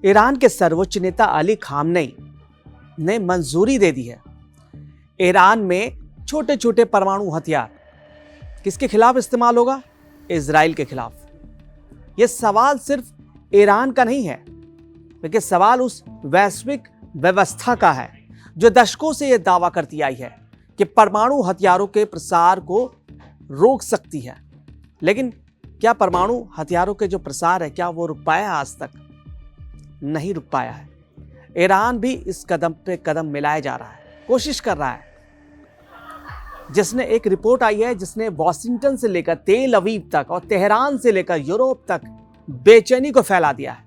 Iran के सर्वोच्च नेता अली खामनेई ने मंजूरी दे दी है ईरान में छोटे छोटे परमाणु हथियार किसके खिलाफ इस्तेमाल होगा? इजराइल के खिलाफ। यह सवाल सिर्फ ईरान का नहीं है, बल्कि सवाल उस वैश्विक व्यवस्था का है जो दशकों से यह दावा करती आई है कि परमाणु हथियारों के प्रसार को रोक सकती है। लेकिन क्या परमाणु हथियारों के जो प्रसार है, क्या वो रुक पाया? आज तक नहीं रुक पाया है। ईरान भी इस कदम पे कदम मिलाए जा रहा है, कोशिश कर रहा है। जिसने एक रिपोर्ट आई है जिसने वॉशिंगटन से लेकर तेल अवीव तक और तेहरान से लेकर यूरोप तक बेचैनी को फैला दिया है।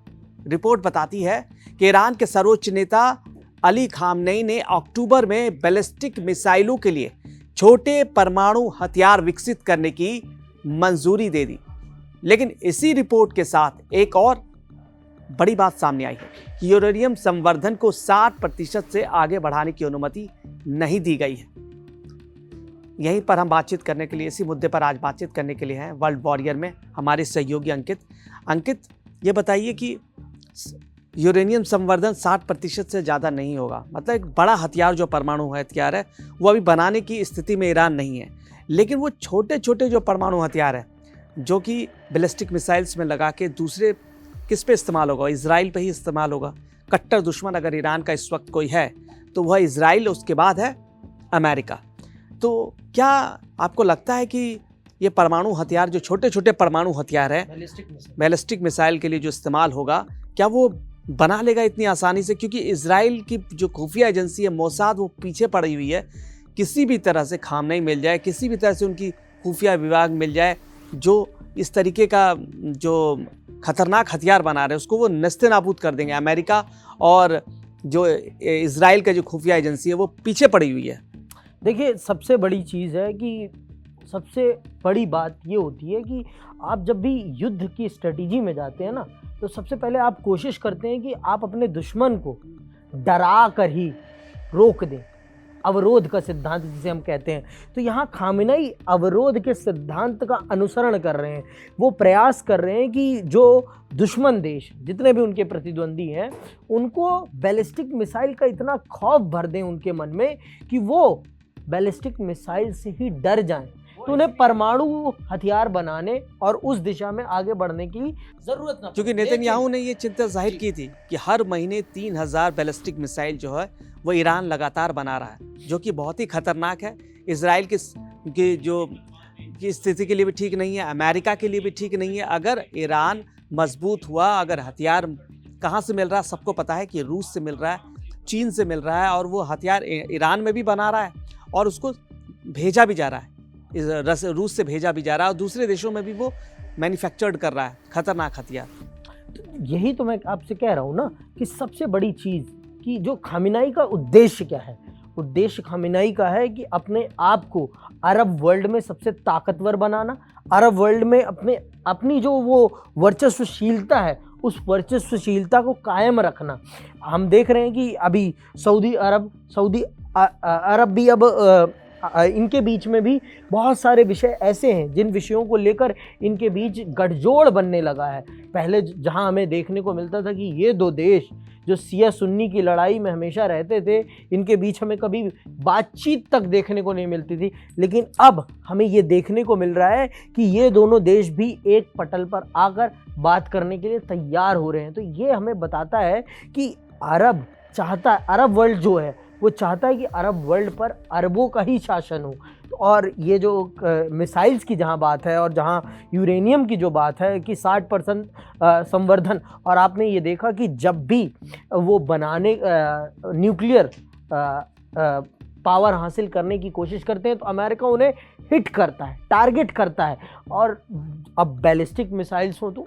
रिपोर्ट बताती है कि ईरान के सर्वोच्च नेता अली खामनेई ने अक्टूबर में बैलिस्टिक मिसाइलों के लिए छोटे परमाणु हथियार विकसित करने की मंजूरी दे दी। लेकिन इसी रिपोर्ट के साथ एक और बड़ी बात सामने आई है कि यूरेनियम संवर्धन को 60% से आगे बढ़ाने की अनुमति नहीं दी गई है। यहीं पर हम बातचीत करने के लिए, इसी मुद्दे पर आज बातचीत करने के लिए हैं वर्ल्ड वॉरियर में हमारे सहयोगी अंकित, ये बताइए कि यूरेनियम संवर्धन 60% से ज़्यादा नहीं होगा, मतलब एक बड़ा हथियार जो परमाणु हथियार है वो अभी बनाने की स्थिति में ईरान नहीं है। लेकिन वो छोटे छोटे जो परमाणु हथियार है जो कि बैलिस्टिक मिसाइल्स में लगा के दूसरे किस पे इस्तेमाल होगा? इजराइल पे ही इस्तेमाल होगा। कट्टर दुश्मन अगर ईरान का इस वक्त कोई है तो वह इजराइल, उसके बाद है अमेरिका। तो क्या आपको लगता है कि ये परमाणु हथियार जो छोटे छोटे परमाणु हथियार है बैलिस्टिक मिसाइल के लिए जो इस्तेमाल होगा, क्या वो बना लेगा इतनी आसानी से? क्योंकि इजराइल की जो खुफिया एजेंसी है मोसाद, वो पीछे पड़ी हुई है। किसी भी तरह से खामनेई मिल जाए, किसी भी तरह से उनकी खुफिया विभाग मिल जाए जो इस तरीके का जो खतरनाक हथियार बना रहे हैं उसको वो नस्ते नाबूद कर देंगे। अमेरिका और जो इजराइल का जो खुफिया एजेंसी है वो पीछे पड़ी हुई है। देखिए, सबसे बड़ी चीज़ है कि सबसे बड़ी बात ये होती है कि आप जब भी युद्ध की स्ट्रेटजी में जाते हैं ना, तो सबसे पहले आप कोशिश करते हैं कि आप अपने दुश्मन को डरा कर ही रोक दें। अवरोध का सिद्धांत जिसे हम कहते हैं। तो यहाँ खामेनेई अवरोध के सिद्धांत का अनुसरण कर रहे हैं। वो प्रयास कर रहे हैं कि जो दुश्मन देश, जितने भी उनके प्रतिद्वंदी हैं, उनको बैलिस्टिक मिसाइल का इतना खौफ भर दें उनके मन में कि वो बैलिस्टिक मिसाइल से ही डर जाएं। तो उन्हें परमाणु हथियार बनाने और उस दिशा में आगे बढ़ने की जरूरत ना। क्योंकि नेतन्याहू ने ये चिंता जाहिर की थी कि हर महीने 3000 बैलिस्टिक मिसाइल जो है वो ईरान लगातार बना रहा है, जो कि बहुत ही खतरनाक है। इजराइल की जो की स्थिति के लिए भी ठीक नहीं है, अमेरिका के लिए भी ठीक नहीं है। अगर ईरान मजबूत हुआ, अगर हथियार कहाँ से मिल रहा है सबको पता है कि रूस से मिल रहा है, चीन से मिल रहा है, और वो हथियार ईरान में भी बना रहा है और उसको भेजा भी जा रहा है, रूस से भेजा भी जा रहा है और दूसरे देशों में भी वो मैन्युफैक्चर्ड कर रहा है खतरनाक हथियार। तो यही तो मैं आपसे कह रहा हूँ ना कि सबसे बड़ी चीज़ कि जो खामेनेई का उद्देश्य क्या है। उद्देश्य खामेनेई का है कि अपने आप को अरब वर्ल्ड में सबसे ताकतवर बनाना, अरब वर्ल्ड में अपनी जो वो वर्चस्वशीलता है उस वर्चस्वशीलता को कायम रखना। हम देख रहे हैं कि अभी सऊदी अरब भी अब इनके बीच में भी बहुत सारे विषय ऐसे हैं जिन विषयों को लेकर इनके बीच गठजोड़ बनने लगा है। पहले जहां हमें देखने को मिलता था कि ये दो देश जो सिया सुन्नी की लड़ाई में हमेशा रहते थे, इनके बीच हमें कभी बातचीत तक देखने को नहीं मिलती थी, लेकिन अब हमें ये देखने को मिल रहा है कि ये दोनों देश भी एक पटल पर आकर बात करने के लिए तैयार हो रहे हैं। तो ये हमें बताता है कि अरब वर्ल्ड जो है वो चाहता है कि अरब वर्ल्ड पर अरबों का ही शासन हो। और ये जो मिसाइल्स की जहाँ बात है और जहाँ यूरेनियम की जो बात है कि 60% संवर्धन, और आपने ये देखा कि जब भी वो बनाने न्यूक्लियर पावर हासिल करने की कोशिश करते हैं तो अमेरिका उन्हें हिट करता है, टारगेट करता है। और अब बैलिस्टिक मिसाइल्स हो तो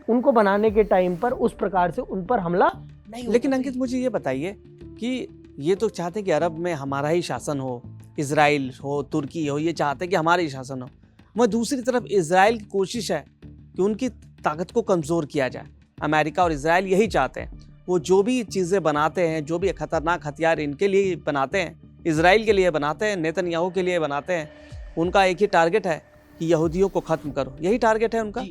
उनको बनाने के टाइम पर उस प्रकार से उन पर हमला नहीं। लेकिन अंकित, मुझे ये बताइए कि ये तो चाहते हैं कि अरब में हमारा ही शासन हो, इजराइल हो, तुर्की हो, ये चाहते हैं कि हमारा ही शासन हो। मगर दूसरी तरफ इजराइल की कोशिश है कि उनकी ताकत को कमज़ोर किया जाए। अमेरिका और इजराइल यही चाहते हैं। वो जो भी चीज़ें बनाते हैं, जो भी खतरनाक हथियार इनके लिए बनाते हैं, इजराइल के लिए बनाते हैं, नेतन्याहू के लिए बनाते हैं, उनका एक ही टारगेट है कि यहूदियों को ख़त्म करो। यही टारगेट है उनका।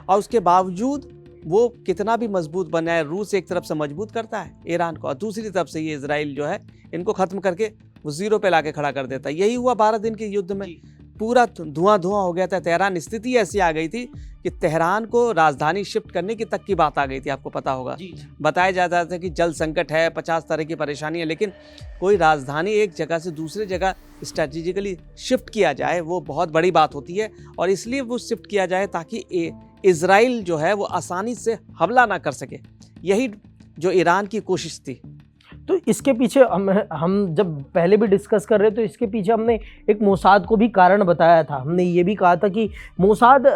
और उसके बावजूद वो कितना भी मजबूत बनाए, रूस एक तरफ से मजबूत करता है ईरान को और दूसरी तरफ से ये इजराइल जो है इनको खत्म करके वो जीरो पे लाके खड़ा कर देता है। यही हुआ 12 दिन के युद्ध में, पूरा धुआं धुआं हो गया था। तेहरान स्थिति ऐसी आ गई थी कि तेहरान को राजधानी शिफ्ट करने की तक की बात आ गई थी, आपको पता होगा। बताया जाता था कि जल संकट है, 50 तरह की परेशानी है, लेकिन कोई राजधानी एक जगह से दूसरी जगह स्ट्रेटेजिकली शिफ्ट किया जाए वो बहुत बड़ी बात होती है। और इसलिए वो शिफ्ट किया जाए ताकि इजराइल जो है वो आसानी से हमला ना कर सके। यही जो ईरान की कोशिश थी। तो इसके पीछे हम जब पहले भी डिस्कस कर रहे तो इसके पीछे हमने एक मोसाद को भी कारण बताया था। हमने ये भी कहा था कि मोसाद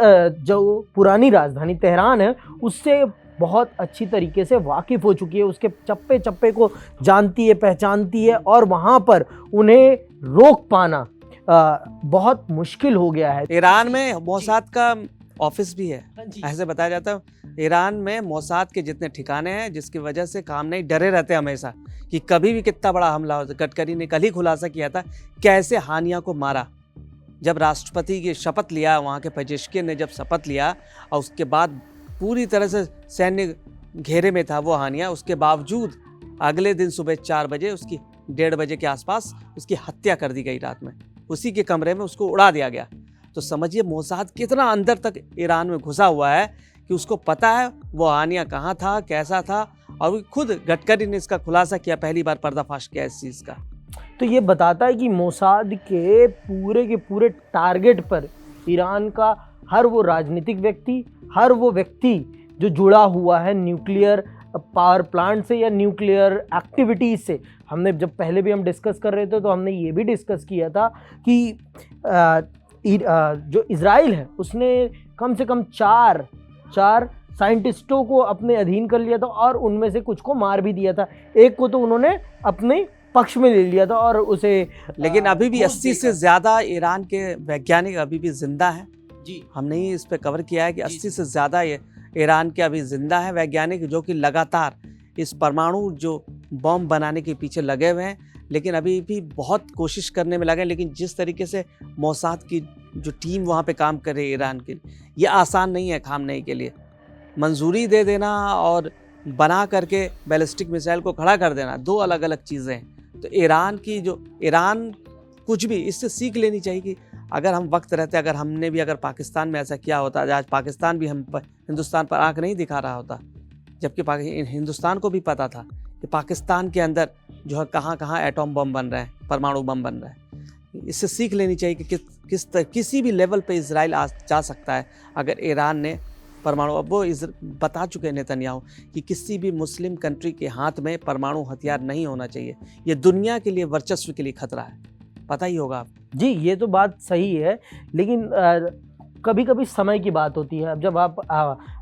जो पुरानी राजधानी तेहरान है उससे बहुत अच्छी तरीके से वाकिफ़ हो चुकी है, उसके चप्पे चप्पे को जानती है, पहचानती है, और वहाँ पर उन्हें रोक पाना बहुत मुश्किल हो गया है। ईरान में मोसाद का ऑफिस भी है, ऐसे बताया जाता है। ईरान में मोसाद के जितने ठिकाने हैं, जिसकी वजह से खामनेई डरे रहते हमेशा कि कभी भी कितना बड़ा हमला हो। गडकरी ने कल ही खुलासा किया था कैसे हानिया को मारा। जब राष्ट्रपति की शपथ लिया, वहाँ के पेजेश्किन ने जब शपथ लिया और उसके बाद पूरी तरह से सैन्य घेरे में था वो हानिया, उसके बावजूद अगले दिन सुबह 4 बजे उसकी 1:30 बजे के आसपास उसकी हत्या कर दी गई। रात में उसी के कमरे में उसको उड़ा दिया गया। तो समझिए मोसाद कितना अंदर तक ईरान में घुसा हुआ है कि उसको पता है वो हानिया कहाँ था, कैसा था। और खुद गडकरी ने इसका खुलासा किया, पहली बार पर्दाफाश किया इस चीज़ का। तो ये बताता है कि मोसाद के पूरे टारगेट पर ईरान का हर वो राजनीतिक व्यक्ति, हर वो व्यक्ति जो जुड़ा हुआ है न्यूक्लियर पावर प्लांट से या न्यूक्लियर एक्टिविटीज़ से। हमने जब पहले भी हम डिस्कस कर रहे थे तो हमने ये भी डिस्कस किया था कि जो इजराइल है उसने कम से कम चार साइंटिस्टों को अपने अधीन कर लिया था और उनमें से कुछ को मार भी दिया था। एक को तो उन्होंने अपने पक्ष में ले लिया था और उसे, लेकिन अभी भी 80 से ज़्यादा ईरान के वैज्ञानिक अभी भी जिंदा हैं। जी, हमने ही इस पे कवर किया है कि 80 से ज़्यादा ईरान के अभी जिंदा हैं वैज्ञानिक, जो कि लगातार इस परमाणु जो बम बनाने के पीछे लगे हुए हैं। लेकिन अभी भी बहुत कोशिश करने में लगे। लेकिन जिस तरीके से मोसाद की जो टीम वहाँ पे काम कर रही है ईरान के लिए, ये आसान नहीं है खामनेई के लिए। मंजूरी दे देना और बना करके बैलिस्टिक मिसाइल को खड़ा कर देना, दो अलग अलग चीज़ें हैं। तो ईरान कुछ भी इससे सीख लेनी चाहिए कि अगर हम वक्त रहते, अगर हमने भी अगर पाकिस्तान में ऐसा किया होता, आज पाकिस्तान भी हिंदुस्तान पर आंख नहीं दिखा रहा होता। जबकि हिंदुस्तान को भी पता था कि पाकिस्तान के अंदर जो है कहाँ कहाँ एटॉम बम बन रहे हैं, परमाणु बम बन रहा है। इससे सीख लेनी चाहिए कि किसी भी लेवल पे इजराइल जा सकता है अगर ईरान ने परमाणु। अब वो बता चुके हैं नेतन्याहू कि किसी भी मुस्लिम कंट्री के हाथ में परमाणु हथियार नहीं होना चाहिए। ये दुनिया के लिए वर्चस्व के लिए खतरा है, पता ही होगा आप। जी, ये तो बात सही है, लेकिन कभी कभी समय की बात होती है। अब जब आप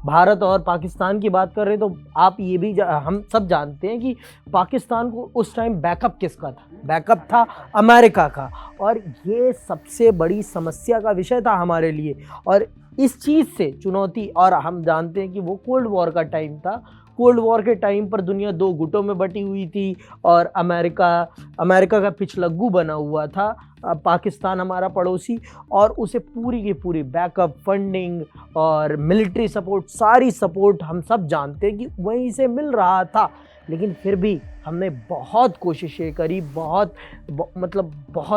भारत और पाकिस्तान की बात कर रहे हैं तो आप ये भी हम सब जानते हैं कि पाकिस्तान को उस टाइम बैकअप किसका था? बैकअप था अमेरिका का, और ये सबसे बड़ी समस्या का विषय था हमारे लिए। और इस चीज़ से चुनौती, और हम जानते हैं कि वो कोल्ड वॉर का टाइम था। कोल्ड वॉर के टाइम पर दुनिया 2 गुटों में बटी हुई थी और अमेरिका का पिछलग्गू बना हुआ था पाकिस्तान, हमारा पड़ोसी, और उसे पूरी की पूरी बैकअप, फंडिंग और मिलिट्री सपोर्ट, सारी सपोर्ट हम सब जानते हैं कि वहीं से मिल रहा था। लेकिन फिर भी हमने बहुत कोशिशें करी, बहुत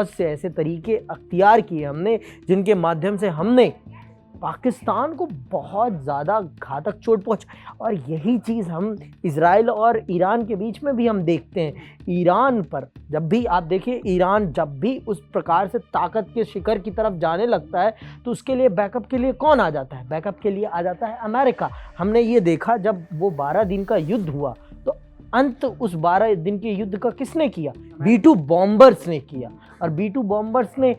से ऐसे तरीके अख्तियार किए हमने जिनके माध्यम से हमने पाकिस्तान को बहुत ज़्यादा घातक चोट पहुंचा। और यही चीज़ हम इजराइल और ईरान के बीच में भी हम देखते हैं। ईरान पर जब भी आप देखिए, ईरान जब भी उस प्रकार से ताकत के शिखर की तरफ जाने लगता है तो उसके लिए बैकअप के लिए कौन आ जाता है? बैकअप के लिए आ जाता है अमेरिका। हमने ये देखा जब वो 12 दिन का युद्ध हुआ तो अंत उस 12 दिन के युद्ध का किसने किया? B-2 बॉम्बर्स ने किया। और B-2 बॉम्बर्स ने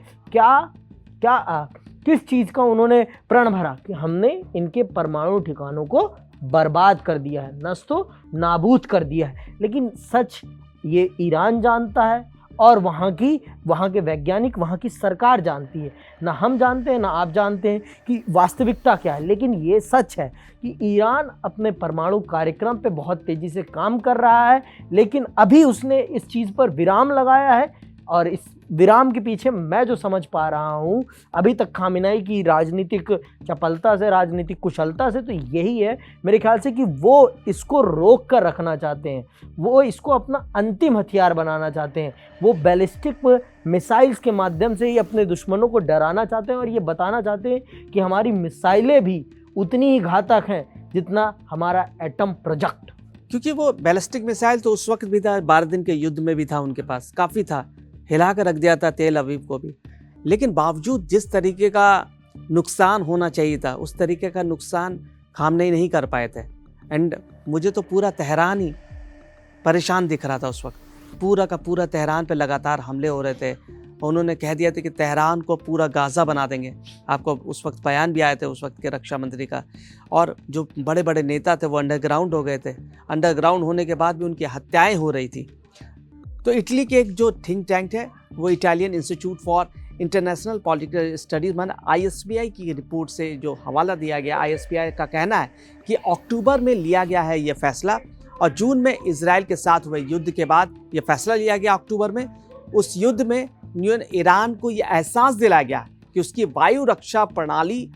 किस चीज़ का उन्होंने प्रण भरा कि हमने इनके परमाणु ठिकानों को बर्बाद कर दिया है, नस्तो नाबूद कर दिया है। लेकिन सच ये ईरान जानता है और वहाँ के वैज्ञानिक, वहाँ की सरकार जानती है। ना हम जानते हैं ना आप जानते हैं कि वास्तविकता क्या है। लेकिन ये सच है कि ईरान अपने परमाणु कार्यक्रम पे बहुत तेज़ी से काम कर रहा है। लेकिन अभी उसने इस चीज़ पर विराम लगाया है और इस विराम के पीछे मैं जो समझ पा रहा हूँ अभी तक खामिनाई की राजनीतिक चपलता से, राजनीतिक कुशलता से, तो यही है मेरे ख्याल से कि वो इसको रोक कर रखना चाहते हैं, वो इसको अपना अंतिम हथियार बनाना चाहते हैं। वो बैलिस्टिक मिसाइल्स के माध्यम से ही अपने दुश्मनों को डराना चाहते हैं और ये बताना चाहते हैं कि हमारी मिसाइलें भी उतनी ही घातक हैं जितना हमारा एटम प्रोजेक्ट। क्योंकि वो बैलिस्टिक मिसाइल तो उस वक्त भी था, 12 दिन के युद्ध में भी था, उनके पास काफ़ी था, हिला कर रख दिया था तेल अवीव को भी। लेकिन बावजूद जिस तरीके का नुकसान होना चाहिए था उस तरीके का नुकसान खामनेई नहीं कर पाए थे। एंड मुझे तो पूरा तेहरान ही परेशान दिख रहा था उस वक्त, पूरा का पूरा तेहरान पे लगातार हमले हो रहे थे। उन्होंने कह दिया था कि तेहरान को पूरा गाज़ा बना देंगे। आपको उस वक्त बयान भी आए थे उस वक्त के रक्षा मंत्री का। और जो बड़े बड़े नेता थे वो अंडरग्राउंड हो गए थे। अंडरग्राउंड होने के बाद भी उनकी हत्याएं हो रही थी। तो इटली के एक जो थिंक टैंक है वो Italian institute for international political studies माने ISPI की रिपोर्ट से जो हवाला दिया गया, ISPI का कहना है कि अक्टूबर में लिया गया है ये फैसला और जून में इजराइल के साथ हुए युद्ध के बाद ये फैसला लिया गया अक्टूबर में। उस युद्ध में ईरान को ये एहसास दिलाया गया कि उसकी वायु रक्षा प्रणाली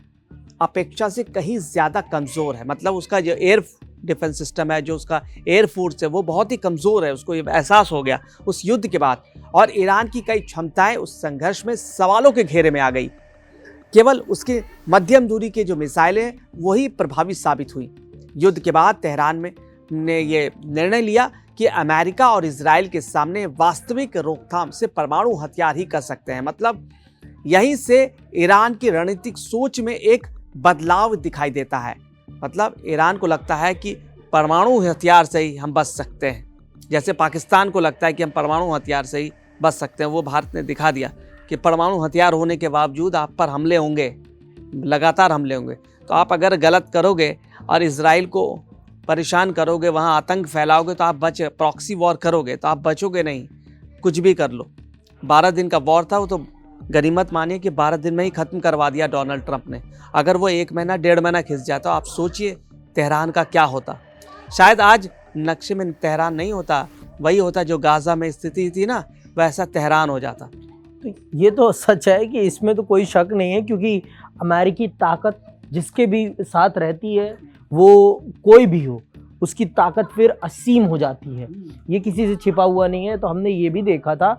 अपेक्षा से कहीं ज़्यादा कमज़ोर है। मतलब उसका जो एयर डिफेंस सिस्टम है, जो उसका एयर फोर्स है, वो बहुत ही कमज़ोर है। उसको ये एहसास हो गया उस युद्ध के बाद। और ईरान की कई क्षमताएं उस संघर्ष में सवालों के घेरे में आ गई। केवल उसके मध्यम दूरी के जो मिसाइलें वही प्रभावी साबित हुई। युद्ध के बाद तेहरान ने ये निर्णय लिया कि अमेरिका और इजराइल के सामने वास्तविक रोकथाम से परमाणु हथियार ही कर सकते हैं। मतलब यहीं से ईरान की रणनीतिक सोच में एक बदलाव दिखाई देता है। मतलब ईरान को लगता है कि परमाणु हथियार से ही हम बच सकते हैं, जैसे पाकिस्तान को लगता है कि हम परमाणु हथियार से ही बच सकते हैं। वो भारत ने दिखा दिया कि परमाणु हथियार होने के बावजूद आप पर हमले होंगे, लगातार हमले होंगे। तो आप अगर गलत करोगे और इजराइल को परेशान करोगे, वहाँ आतंक फैलाओगे, तो आप प्रॉक्सी वॉर करोगे तो आप बचोगे नहीं। कुछ भी कर लो। 12 दिन का वॉर था, वो तो गनीमत मानिए कि 12 दिन में ही ख़त्म करवा दिया डोनाल्ड ट्रंप ने। अगर वो 1 महीना 1.5 महीना खिंच जाता, आप सोचिए तेहरान का क्या होता। शायद आज नक्शे में तेहरान नहीं होता, वही होता जो गाज़ा में स्थिति थी ना, वैसा तेहरान हो जाता। तो ये तो सच है कि इसमें तो कोई शक नहीं है, क्योंकि अमेरिकी ताकत जिसके भी साथ रहती है, वो कोई भी हो, उसकी ताकत फिर असीम हो जाती है। ये किसी से छिपा हुआ नहीं है। तो हमने ये भी देखा था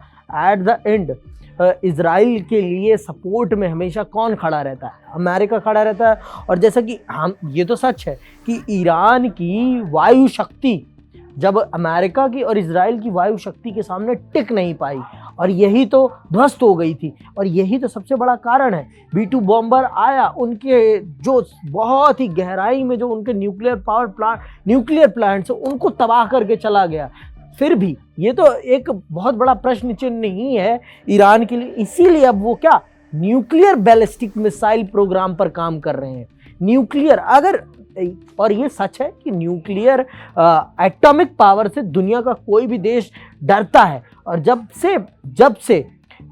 एट द एंड इजराइल के लिए सपोर्ट में हमेशा कौन खड़ा रहता है? अमेरिका खड़ा रहता है। और जैसा कि हम, ये तो सच है कि ईरान की वायु शक्ति जब अमेरिका की और इजराइल की वायु शक्ति के सामने टिक नहीं पाई और यही तो ध्वस्त हो गई थी। और यही तो सबसे बड़ा कारण है। B-2 बॉम्बर आया, उनके जो बहुत ही गहराई में जो उनके न्यूक्लियर प्लांट्स उनको तबाह करके चला गया। फिर भी ये तो एक बहुत बड़ा प्रश्न चिन्ह नहीं है ईरान के लिए। इसीलिए अब वो क्या न्यूक्लियर बैलिस्टिक मिसाइल प्रोग्राम पर काम कर रहे हैं। न्यूक्लियर अगर, और ये सच है कि न्यूक्लियर एटॉमिक पावर से दुनिया का कोई भी देश डरता है। और जब से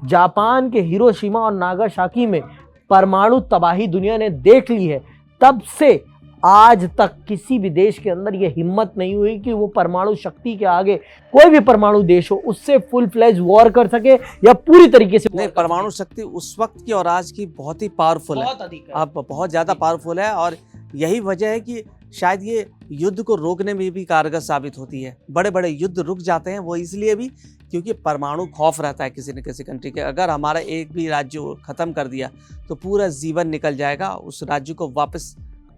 जापान के हिरोशिमा और नागासाकी में परमाणु तबाही दुनिया ने देख ली है, तब से आज तक किसी भी देश के अंदर ये हिम्मत नहीं हुई कि वो परमाणु शक्ति के आगे कोई भी परमाणु देश हो उससे फुल फ्लेज वॉर कर सके या पूरी तरीके से। नहीं, परमाणु शक्ति उस वक्त की और आज की बहुत ही पावरफुल है, बहुत अधिक है। अब बहुत ज़्यादा पावरफुल है। और यही वजह है कि शायद ये युद्ध को रोकने में भी कारगर साबित होती है। बड़े बड़े युद्ध रुक जाते हैं वो इसलिए भी क्योंकि परमाणु खौफ रहता है किसी न किसी कंट्री के। अगर हमारा एक भी राज्य ख़त्म कर दिया तो पूरा जीवन निकल जाएगा उस राज्य को वापस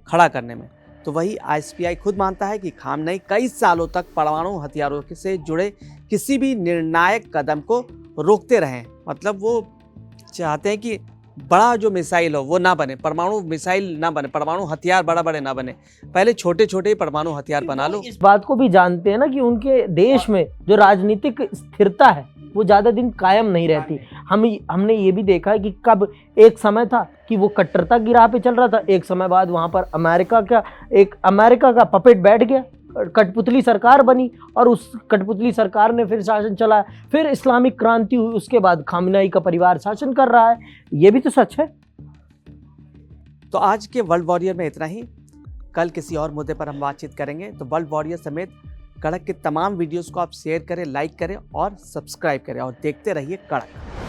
खड़ा करने में। तो वही ISPI खुद मानता है कि खामनेई कई सालों तक परमाणु हथियारों से जुड़े किसी भी निर्णायक कदम को रोकते रहें। मतलब वो चाहते हैं कि बड़ा जो मिसाइल हो वो ना बने, परमाणु मिसाइल ना बने, परमाणु हथियार बड़ा बड़े ना बने, पहले छोटे छोटे परमाणु हथियार बना लो। इस बात को भी जानते हैं ना कि उनके देश में जो राजनीतिक स्थिरता है वो ज़्यादा दिन कायम नहीं रहती। हमने ये भी देखा है कि कब एक समय था कि वो कट्टरता की राह पे चल रहा था, एक समय बाद वहाँ पर अमेरिका का पपेट बैठ गया, कठपुतली सरकार बनी और उस कठपुतली सरकार ने फिर शासन चलाया। फिर इस्लामिक क्रांति हुई, उसके बाद खामनेई का परिवार शासन कर रहा है। ये भी तो सच है। तो आज के वर्ल्ड वॉरियर में इतना ही। कल किसी और मुद्दे पर हम बातचीत करेंगे। तो वर्ल्ड वॉरियर समेत कड़क के तमाम वीडियोस को आप शेयर करें, लाइक करें और सब्सक्राइब करें और देखते रहिए कड़क।